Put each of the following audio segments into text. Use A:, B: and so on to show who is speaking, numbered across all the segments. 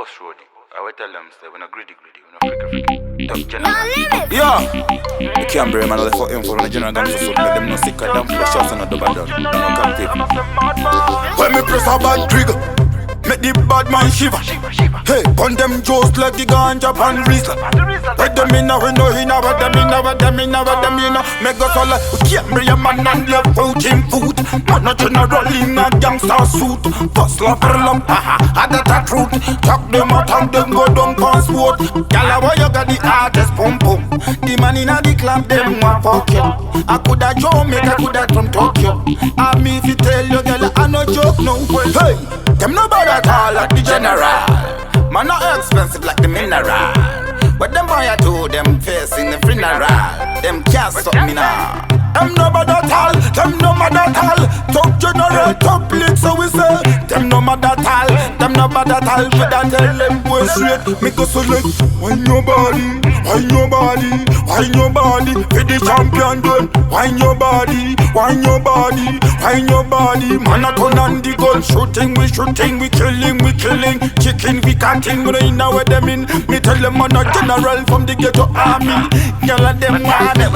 A: boss roadie. I will tell them, say, we're not greedy, we're not freaky. Top general. Yeah! You can't bring another for info on the general gangster suit. Make them no sick of them for shots and not Dobba done. They're not captive.
B: When me press a bad trigger, make the bad man shiver. Hey, pon them just like the ganja pan Riesler. What them in a we know in a what them in a what them in a what them in a. Make us all like we can't bring a man and left out him foot. Man a general in a gangster suit. First love for lump, haha, that's a truth. Talk them out and them go down passport. Gyal, why you got the hardest pum pum? The man in a the club them want fuck you. I coulda Jamaica, coulda from Tokyo. I me if you tell you girl I no joke no. Hey, them no bad at all like the general. Man not expensive like the mineral. But them boy I do them facing the funeral. Them can't stop me now. Them no bad at all, them no mad at all. Top general, top league, so we say. Them no mad at all, them no bad at all. But I tell them boy straight, make us select. Wine your body, wine your body, wine your body. For the champion done. Wine your body, wine your body, wine your body. Man a turn on the gun, shooting, we killing, we killing. Chicken, we cutting, we know where them in. Me tell them man a general from the ghetto army. Y'all of them want it.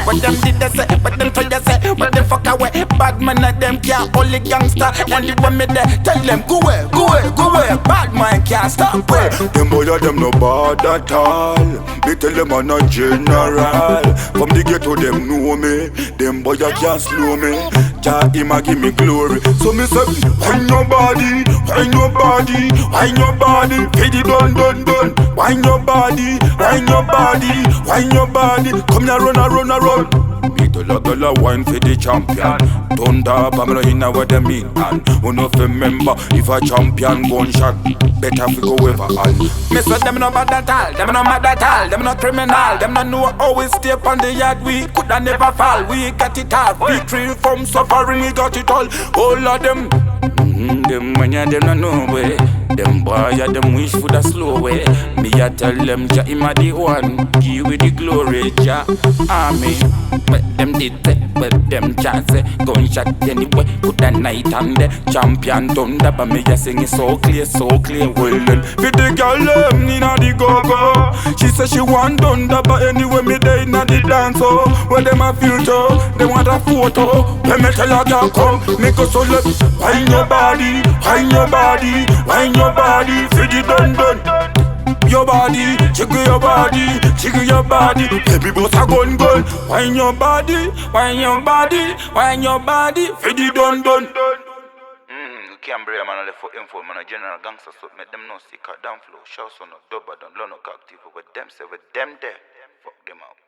B: What them did they say? But them tell you say, what the fuck away? Bad man of them can't only gangster. And the one me there, tell them go away, go away, go away. Bad man can't stop way. Them boy them no bad at all. They tell them I'm not general. From the ghetto them know me. Them boy can't slow me. Jah him a give me glory. So me say, wine your body, wine your body, wine your body. Hey the done. Wine your body, wine your body, wine your body. Come here run. Me to la girl a wine for the champion. Thunder, but me no inna what them mean. And we no fi remember if a champion gunshot better fi go ever all. Me say them no bad at all, them no mad at all, them no criminal, them no know how we stay on the yard. We coulda never fall, we got it all. Victory from suffering, we got it all. All of them, them man ya them no know way. Them boy ya them wish for the slow way. Me a tell them Jah him a the one, give with the glory Jah. Amen. But them did that, but them chance gunshot anyway. Put a night on the champion thunder, but me a sing it so clear. Well then, for the girl them inna the go-go. She say she want thunder, but anyway me dey inna the dance. Oh, where them a filter, they want a photo. When me tell her girl come, make us all up. Wine your body, wine your body, wine your body, for the done. Your body, jiggle your body, jiggle your body. Baby boss a gun. Wine your body, wine your body, wine your body. For the done.
A: You can't bring a man for info, man a general gangster, so make them no sick or down flow. Shout on no Dobba, don't learn no active with them, say with them there. Fuck them out.